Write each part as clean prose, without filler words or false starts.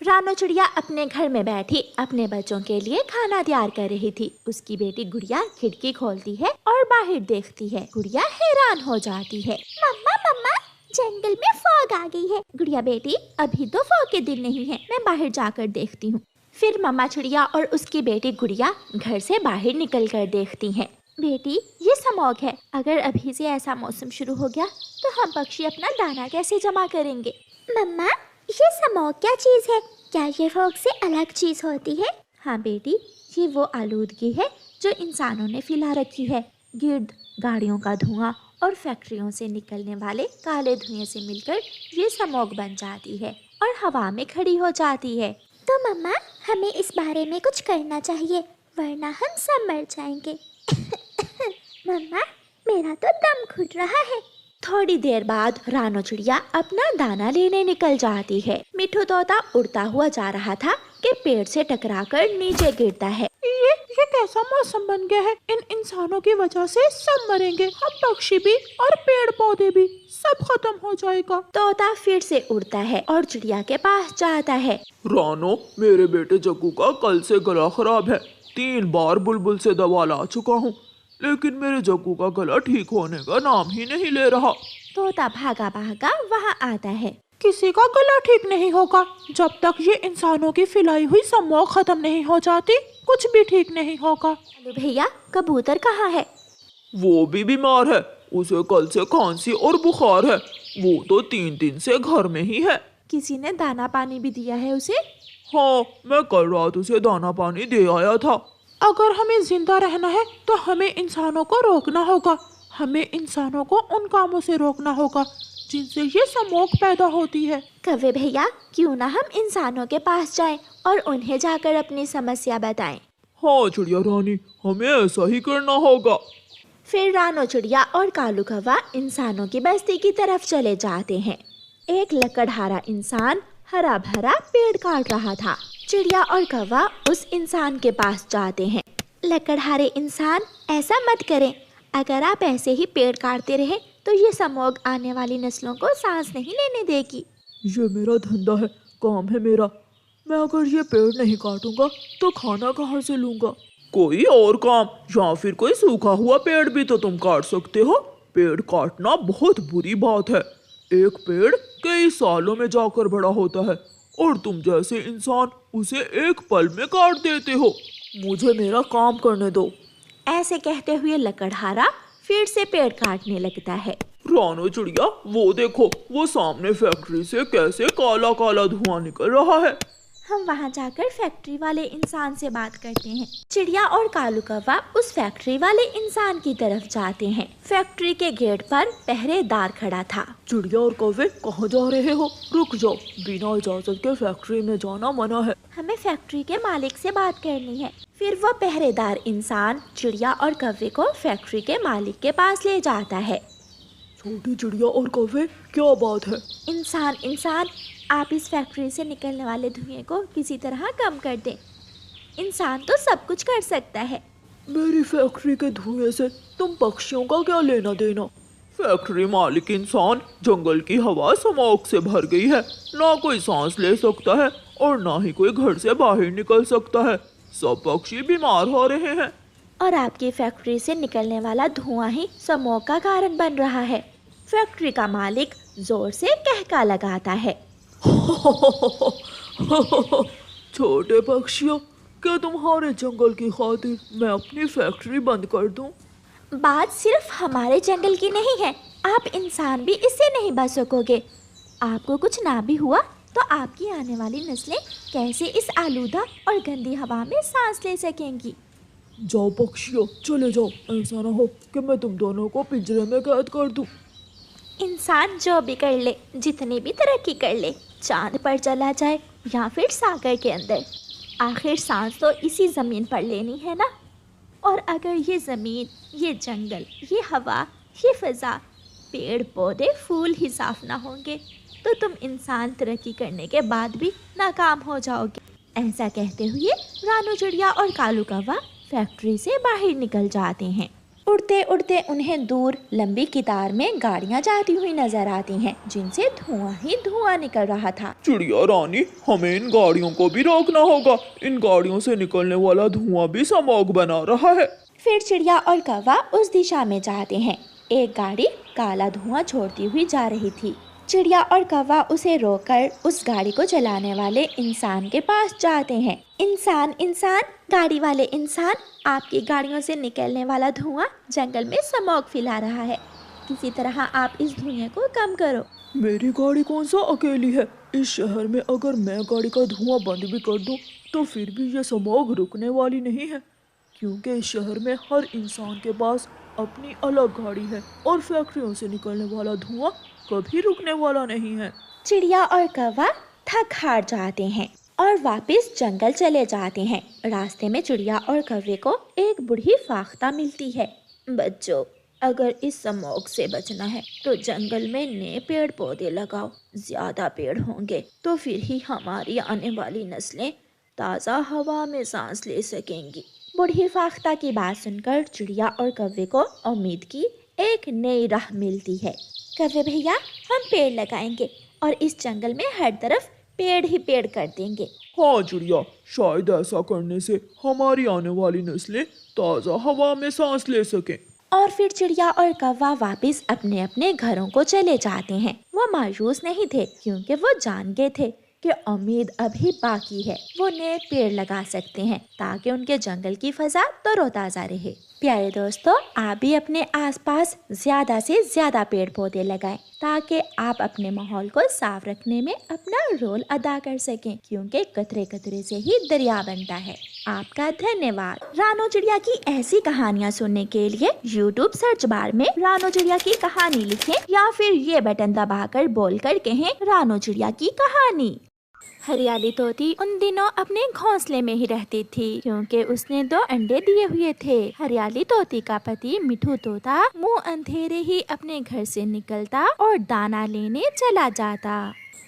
रानो चिड़िया अपने घर में बैठी अपने बच्चों के लिए खाना तैयार कर रही थी। उसकी बेटी गुड़िया खिड़की खोलती है और बाहर देखती है। गुड़िया हैरान हो जाती है। मम्मा मम्मा, जंगल में फॉग आ गई है। गुड़िया बेटी, अभी तो फॉग के दिन नहीं है, मैं बाहर जाकर देखती हूँ। फिर मम्मा चिड़िया और उसकी बेटी गुड़िया घर से बाहर निकल कर देखती हैं। बेटी, ये स्मॉग है। अगर अभी से ऐसा मौसम शुरू हो गया तो हम पक्षी अपना दाना कैसे जमा करेंगे? मम्मा, ये स्मॉग क्या चीज़ है? क्या ये फॉग से अलग चीज़ होती है? हाँ बेटी, ये वो आलूदगी है जो इंसानों ने फैला रखी है। गिर्द, गाड़ियों का धुआं और फैक्ट्रियों से निकलने वाले काले धुएं से मिलकर ये स्मॉग बन जाती है और हवा में खड़ी हो जाती है। तो मम्मा, हमें इस बारे में कुछ करना चाहिए, वरना हम सब मर जाएंगे। मम्मा, मेरा तो दम घुट रहा है। थोड़ी देर बाद रानो चिड़िया अपना दाना लेने निकल जाती है। मिठू तोता उड़ता हुआ जा रहा था कि पेड़ से टकराकर नीचे गिरता है। ये कैसा मौसम बन गया है? इन इंसानों की वजह से सब मरेंगे, हम पक्षी भी और पेड़ पौधे भी, सब खत्म हो जाएगा। तोता फिर से उड़ता है और चिड़िया के पास जाता है। रानो, मेरे बेटे जग्गू का कल से गला खराब है। 3 बार बुलबुल से दवा ला चुका हूँ, लेकिन मेरे जग्गू का गला ठीक होने का नाम ही नहीं ले रहा। तोता भागा भागा वहाँ आता है। किसी का गला ठीक नहीं होगा जब तक ये इंसानों की फैलाई हुई स्मॉग खत्म नहीं हो जाती, कुछ भी ठीक नहीं होगा। हेलो भैया, कबूतर कहाँ है? वो भी बीमार है, उसे कल से खांसी और बुखार है। वो तो 3 दिन से घर में ही है। किसी ने दाना पानी भी दिया है उसे? हाँ, मैं कल रात उसे दाना पानी दे आया था। अगर हमें जिंदा रहना है तो हमें इंसानों को रोकना होगा। हमें इंसानों को उन कामों से रोकना होगा जिनसे ये स्मॉग पैदा होती है। कव्वे भैया, क्यों ना हम इंसानों के पास जाएं और उन्हें जाकर अपनी समस्या बताएं। हाँ चिड़िया रानी, हमें ऐसा ही करना होगा। फिर रानो चिड़िया और कालू कौवा इंसानों की बस्ती की तरफ चले जाते हैं। एक लकड़हारा इंसान हरा भरा पेड़ काट रहा था। चिड़िया और कौवा उस इंसान के पास जाते हैं। लकड़हारे इंसान, ऐसा मत करें। अगर आप ऐसे ही पेड़ काटते रहे तो ये स्मॉग आने वाली नस्लों को सांस नहीं लेने देगी। ये मेरा धंधा है, काम है मेरा। मैं अगर ये पेड़ नहीं काटूंगा तो खाना कहाँ से लूंगा? कोई और काम या फिर कोई सूखा हुआ पेड़ भी तो तुम काट सकते हो। पेड़ काटना बहुत बुरी बात है। एक पेड़ कई सालों में जाकर बड़ा होता है और तुम जैसे इंसान उसे एक पल में काट देते हो। मुझे मेरा काम करने दो। ऐसे कहते हुए लकड़हारा फिर से पेड़ काटने लगता है। रानो चिड़िया, वो देखो, वो सामने फैक्ट्री से कैसे काला काला धुआं निकल रहा है। हम वहाँ जाकर फैक्ट्री वाले इंसान से बात करते हैं। चिड़िया और कालू कौवा उस फैक्ट्री वाले इंसान की तरफ जाते हैं। फैक्ट्री के गेट पर पहरेदार खड़ा था। चिड़िया और कौवे कहाँ जा रहे हो? रुक जाओ, बिना इजाजत के फैक्ट्री में जाना मना है। हमें फैक्ट्री के मालिक से बात करनी है। फिर वो पहरेदार इंसान चिड़िया और कौवे को फैक्ट्री के मालिक के पास ले जाता है। छोटी चिड़िया और कौवे, क्या बात है? इंसान, आप इस फैक्ट्री से निकलने वाले धुएं को किसी तरह कम कर दें। इंसान तो सब कुछ कर सकता है। मेरी फैक्ट्री के धुएं से तुम पक्षियों का क्या लेना देना? फैक्ट्री मालिक इंसान, जंगल की हवा स्मॉग से भर गई है। ना कोई सांस ले सकता है और ना ही कोई घर से बाहर निकल सकता है। सब पक्षी बीमार हो रहे हैं। और आपकी फैक्ट्री से निकलने वाला धुआं ही स्मॉग का कारण बन रहा है। फैक्ट्री का मालिक जोर से कहका लगाता है। छोटे पक्षियों, क्या तुम्हारे जंगल की खातिर मैं अपनी फैक्ट्री बंद कर दूं? बात सिर्फ हमारे जंगल की नहीं है, आप इंसान भी इससे नहीं बच सकोगे। आपको कुछ ना भी हुआ तो आपकी आने वाली नस्लें कैसे इस आलूदा और गंदी हवा में सांस ले सकेंगी? जाओ पक्षियों, चले जाओ। ऐसा ना हो कि मैं तुम दोनों को पिंजरे में कैद कर दूं। इंसान जो भी कर ले, जितनी भी तरक्की कर ले, चांद पर चला जाए या फिर सागर के अंदर, आखिर सांस तो इसी ज़मीन पर लेनी है ना। और अगर ये ज़मीन, ये जंगल, ये हवा, ये फ़ज़ा, पेड़ पौधे फूल ही साफ ना होंगे तो तुम इंसान तरक्की करने के बाद भी नाकाम हो जाओगे। ऐसा कहते हुए रानो चिड़िया और कालू कौवा फैक्ट्री से बाहर निकल जाते हैं। उड़ते उड़ते उन्हें दूर लंबी कतार में गाड़ियाँ जाती हुई नजर आती हैं, जिनसे धुआं ही धुआं निकल रहा था। चिड़िया रानी, हमें इन गाड़ियों को भी रोकना होगा। इन गाड़ियों से निकलने वाला धुआं भी स्मॉग बना रहा है। फिर चिड़िया और कौवा उस दिशा में जाते हैं। एक गाड़ी काला धुआं छोड़ती हुई जा रही थी। चिड़िया और कौवा उसे रोककर उस गाड़ी को चलाने वाले इंसान के पास जाते हैं। इंसान इंसान, गाड़ी वाले इंसान, आपकी गाड़ियों से निकलने वाला धुआं जंगल में स्मॉग फैला रहा है। किसी तरह आप इस धुएं को कम करो। मेरी गाड़ी कौन सा अकेली है? इस शहर में अगर मैं गाड़ी का धुआं बंद भी कर दूं, तो फिर भी ये स्मॉग रुकने वाली नहीं है, क्योंकि इस शहर में हर इंसान के पास अपनी अलग गाड़ी है और फैक्ट्रियों से निकलने वाला धुआं कभी रुकने वाला नहीं है। चिड़िया और कौवा थक हार जाते हैं और वापस जंगल चले जाते हैं। रास्ते में चिड़िया और कौवे को एक बूढ़ी फाख्ता मिलती है। बच्चों, अगर इस स्मॉग से बचना है तो जंगल में नए पेड़ पौधे लगाओ। ज्यादा पेड़ होंगे तो फिर ही हमारी आने वाली नस्लें ताज़ा हवा में सांस ले सकेंगी। बूढ़ी फाख्ता की बात सुनकर चिड़िया और कौवे को उम्मीद की एक नई राह मिलती है। कौवे भैया, हम पेड़ लगाएंगे और इस जंगल में हर तरफ पेड़ ही पेड़ कर देंगे। हाँ चिड़िया, शायद ऐसा करने से हमारी आने वाली नस्लें ताज़ा हवा में सांस ले सकें। और फिर चिड़िया और कौवा वापस अपने अपने घरों को चले जाते हैं। वो मायूस नहीं थे, क्योंकि वो जान गए थे कि उम्मीद अभी बाकी है। वो नए पेड़ लगा सकते हैं ताकि उनके जंगल की फजा तरोताजा रहे। प्यारे दोस्तों, आप भी अपने आसपास ज्यादा से ज्यादा पेड़ पौधे लगाएं ताकि आप अपने माहौल को साफ रखने में अपना रोल अदा कर सकें, क्योंकि कतरे कतरे से ही दरिया बनता है। आपका धन्यवाद। रानो चिड़िया की ऐसी कहानियाँ सुनने के लिए YouTube सर्च बार में रानो चिड़िया की कहानी लिखें या फिर ये बटन दबाकर बोलकर कहें रानो चिड़िया की कहानी। हरियाली तोती उन दिनों अपने घोंसले में ही रहती थी, क्योंकि उसने 2 अंडे दिए हुए थे। हरियाली तोती का पति मिठू तोता मुंह अंधेरे ही अपने घर से निकलता और दाना लेने चला जाता।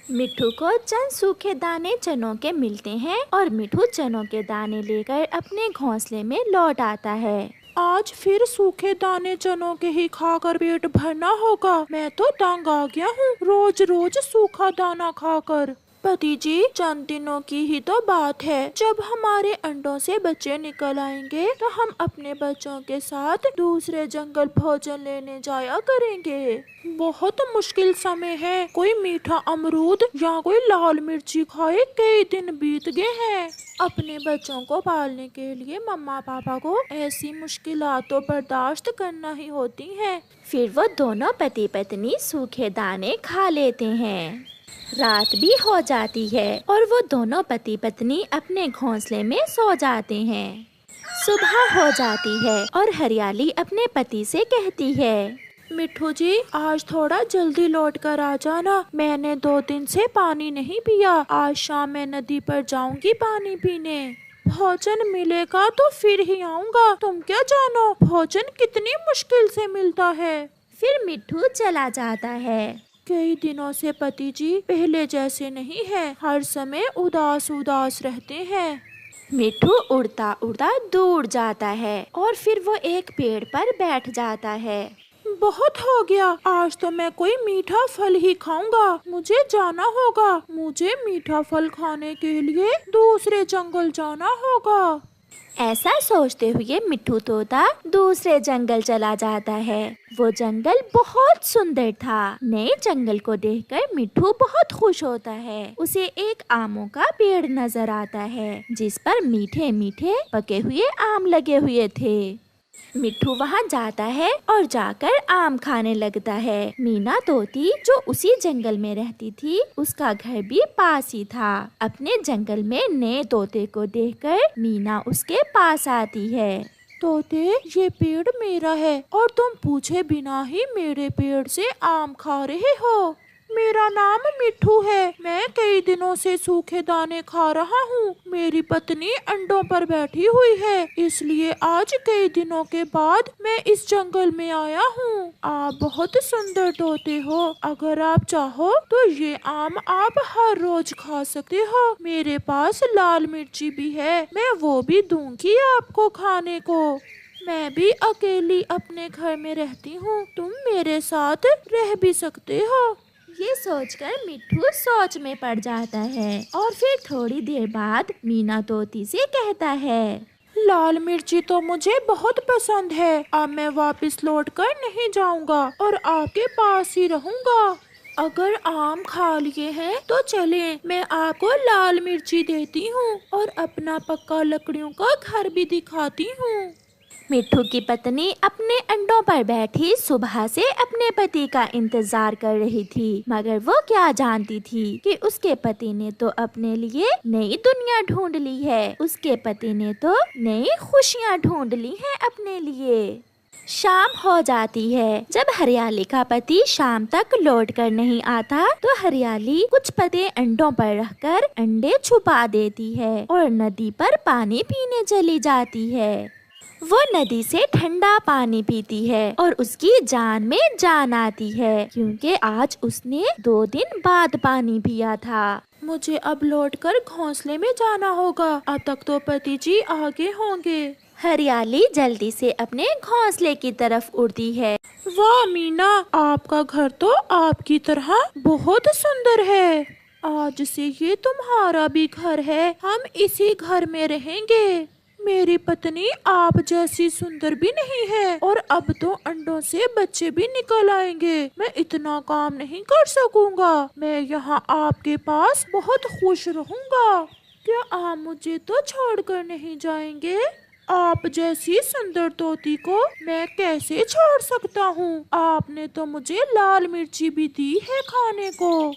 मिठू को चंद सूखे दाने चनों के मिलते हैं और मिठू चनों के दाने लेकर अपने घोंसले में लौट आता है। आज फिर सूखे दाने चनों के ही खाकर पेट भरना होगा। मैं तो तंग आ गया हूँ रोज रोज सूखा दाना खाकर। पति जी, चंद दिनों की ही तो बात है, जब हमारे अंडों से बच्चे निकल आएंगे तो हम अपने बच्चों के साथ दूसरे जंगल भोजन लेने जाया करेंगे। बहुत मुश्किल समय है, कोई मीठा अमरूद या कोई लाल मिर्ची खाए कई दिन बीत गए हैं। अपने बच्चों को पालने के लिए मम्मा पापा को ऐसी मुश्किलात तो बर्दाश्त करना ही होती है। फिर वो दोनों पति पत्नी सूखे दाने खा लेते हैं। रात भी हो जाती है और वो दोनों पति पत्नी अपने घोंसले में सो जाते हैं। सुबह हो जाती है और हरियाली अपने पति से कहती है, मिठू जी, आज थोड़ा जल्दी लौट कर आ जाना। मैंने 2 दिन से पानी नहीं पिया। आज शाम मैं नदी पर जाऊंगी पानी पीने। भोजन मिलेगा तो फिर ही आऊंगा। तुम क्या जानो भोजन कितनी मुश्किल से मिलता है। फिर मिठू चला जाता है। कई दिनों से पति जी पहले जैसे नहीं है, हर समय उदास उदास रहते हैं। मिठू उड़ता उड़ता दूर जाता है और फिर वो एक पेड़ पर बैठ जाता है। बहुत हो गया, आज तो मैं कोई मीठा फल ही खाऊंगा। मुझे जाना होगा। मुझे मीठा फल खाने के लिए दूसरे जंगल जाना होगा। ऐसा सोचते हुए मिठू तोता दूसरे जंगल चला जाता है। वो जंगल बहुत सुंदर था। नए जंगल को देखकर मिठू बहुत खुश होता है। उसे एक आमों का पेड़ नजर आता है, जिस पर मीठे मीठे पके हुए आम लगे हुए थे। मिठू वहाँ जाता है और जाकर आम खाने लगता है। मीना तोती जो उसी जंगल में रहती थी, उसका घर भी पास ही था। अपने जंगल में नए तोते को देखकर मीना उसके पास आती है। तोते, ये पेड़ मेरा है और तुम पूछे बिना ही मेरे पेड़ से आम खा रहे हो। मेरा नाम मिठू है। मैं कई दिनों से सूखे दाने खा रहा हूँ। मेरी पत्नी अंडों पर बैठी हुई है, इसलिए आज कई दिनों के बाद मैं इस जंगल में आया हूँ। आप बहुत सुंदर तोते हो। अगर आप चाहो तो ये आम आप हर रोज खा सकते हो। मेरे पास लाल मिर्ची भी है, मैं वो भी दूंगी आपको खाने को। मैं भी अकेली अपने घर में रहती हूँ, तुम मेरे साथ रह भी सकते हो। ये सोचकर मिट्ठू सोच में पड़ जाता है और फिर थोड़ी देर बाद मीना तोती से कहता है, लाल मिर्ची तो मुझे बहुत पसंद है, अब मैं वापस लौट कर नहीं जाऊंगा और आपके पास ही रहूंगा। अगर आम खा लिए हैं तो चलें, मैं आपको लाल मिर्ची देती हूँ और अपना पक्का लकड़ियों का घर भी दिखाती हूँ। मिट्ठू की पत्नी अपने अंडों पर बैठी सुबह से अपने पति का इंतजार कर रही थी, मगर वो क्या जानती थी कि उसके पति ने तो अपने लिए नई दुनिया ढूंढ ली है। उसके पति ने तो नई खुशियाँ ढूंढ ली हैं अपने लिए। शाम हो जाती है। जब हरियाली का पति शाम तक लौट कर नहीं आता तो हरियाली कुछ पत्ते अंडों पर रखकर अंडे छुपा देती है और नदी पर पानी पीने चली जाती है। वो नदी से ठंडा पानी पीती है और उसकी जान में जान आती है, क्योंकि आज उसने 2 दिन बाद पानी पिया था। मुझे अब लौटकर घोंसले में जाना होगा, अब तक तो पति जी आगे होंगे। हरियाली जल्दी से अपने घोंसले की तरफ उड़ती है। वाह मीना, आपका घर तो आपकी तरह बहुत सुंदर है। आज से ये तुम्हारा भी घर है, हम इसी घर में रहेंगे। मेरी पत्नी आप जैसी सुंदर भी नहीं है और अब तो अंडों से बच्चे भी निकल आएंगे। मैं इतना काम नहीं कर सकूंगा, मैं यहाँ आपके पास बहुत खुश रहूंगा। क्या आप मुझे तो छोड़कर नहीं जाएंगे? आप जैसी सुंदर तोती को मैं कैसे छोड़ सकता हूँ? आपने तो मुझे लाल मिर्ची भी दी है खाने को।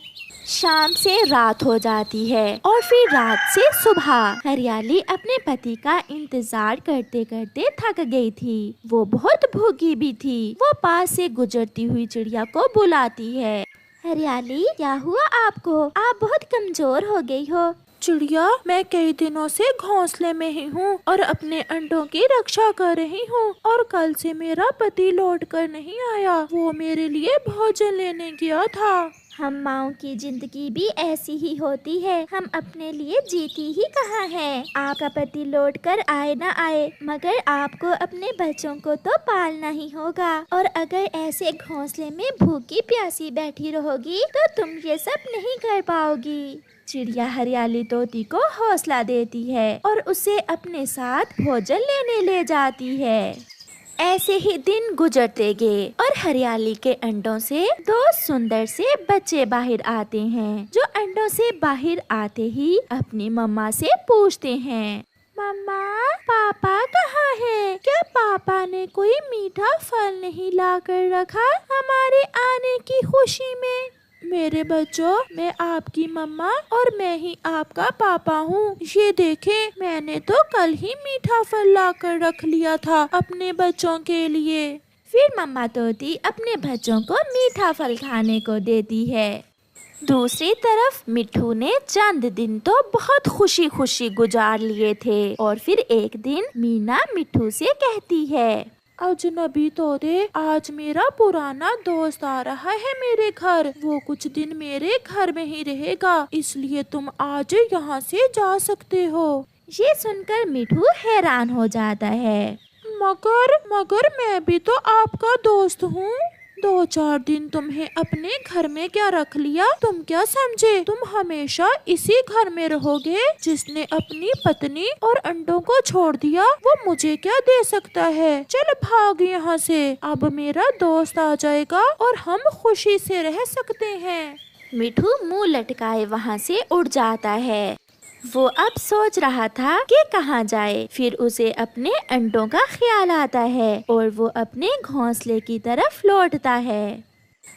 शाम से रात हो जाती है और फिर रात से सुबह। हरियाली अपने पति का इंतजार करते करते थक गई थी। वो बहुत भूखी भी थी। वो पास से गुजरती हुई चिड़िया को बुलाती है। हरियाली, क्या हुआ आपको? आप बहुत कमजोर हो गई हो। चिड़िया, मैं कई दिनों से घोंसले में ही हूँ और अपने अंडों की रक्षा कर रही हूँ और कल से मेरा पति लौट कर नहीं आया। वो मेरे लिए भोजन लेने गया था। हम माँओं की जिंदगी भी ऐसी ही होती है, हम अपने लिए जीती ही कहाँ है। आपका पति लौट कर आए ना आए, मगर आपको अपने बच्चों को तो पालना ही होगा। और अगर ऐसे घोंसले में भूखी प्यासी बैठी रहोगी तो तुम ये सब नहीं कर पाओगी। चिड़िया हरियाली तोती को हौसला देती है और उसे अपने साथ भोजन लेने ले जाती है। ऐसे ही दिन गुजरते गए और हरियाली के अंडों से 2 सुंदर से बच्चे बाहर आते हैं, जो अंडों से बाहर आते ही अपनी मम्मा से पूछते हैं, मम्मा, पापा कहाँ है? क्या पापा ने कोई मीठा फल नहीं ला कर रखा हमारे आने की खुशी में? मेरे बच्चों, मैं आपकी मम्मा और मैं ही आपका पापा हूँ। ये देखें, मैंने तो कल ही मीठा फल ला कर रख लिया था अपने बच्चों के लिए। फिर मम्मा तोती अपने बच्चों को मीठा फल खाने को देती है। दूसरी तरफ मिट्ठू ने चंद दिन तो बहुत खुशी खुशी गुजार लिए थे और फिर एक दिन मीना मिट्ठू से कहती है, अजनबी तोते, आज मेरा पुराना दोस्त आ रहा है मेरे घर। वो कुछ दिन मेरे घर में ही रहेगा, इसलिए तुम आज यहाँ से जा सकते हो। ये सुनकर मिट्ठू हैरान हो जाता है। मगर मैं भी तो आपका दोस्त हूँ। 2-4 दिन तुम्हें अपने घर में क्या रख लिया? तुम क्या समझे तुम हमेशा इसी घर में रहोगे? जिसने अपनी पत्नी और अंडों को छोड़ दिया वो मुझे क्या दे सकता है? चल भाग यहाँ से, अब मेरा दोस्त आ जाएगा और हम खुशी से रह सकते हैं। मिट्ठू मुंह लटकाए वहाँ से उड़ जाता है। वो अब सोच रहा था कि कहाँ जाए। फिर उसे अपने अंडों का ख्याल आता है और वो अपने घोंसले की तरफ लौटता है।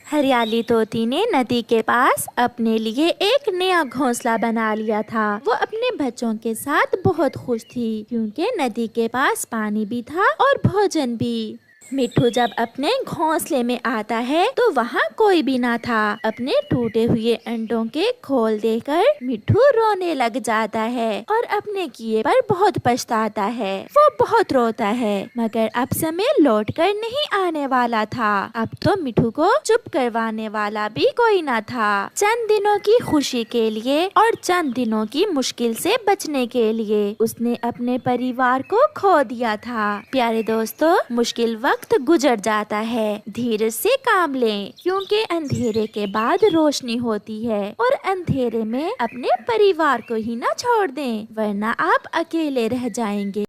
हरियाली तोती ने नदी के पास अपने लिए एक नया घोंसला बना लिया था। वो अपने बच्चों के साथ बहुत खुश थी, क्योंकि नदी के पास पानी भी था और भोजन भी। मिठू जब अपने घोंसले में आता है तो वहाँ कोई भी ना था। अपने टूटे हुए अंडों के खोल देकर मिठू रोने लग जाता है और अपने किए पर बहुत पछताता है। वो बहुत रोता है, मगर अब समय लौट कर नहीं आने वाला था। अब तो मिठू को चुप करवाने वाला भी कोई ना था। चंद दिनों की खुशी के लिए और चंद दिनों की मुश्किल से बचने के लिए उसने अपने परिवार को खो दिया था। प्यारे दोस्तों, मुश्किल वक्त गुजर जाता है, धीरज से काम लें, क्योंकि अंधेरे के बाद रोशनी होती है और अंधेरे में अपने परिवार को ही ना छोड़ दें, वरना आप अकेले रह जाएंगे।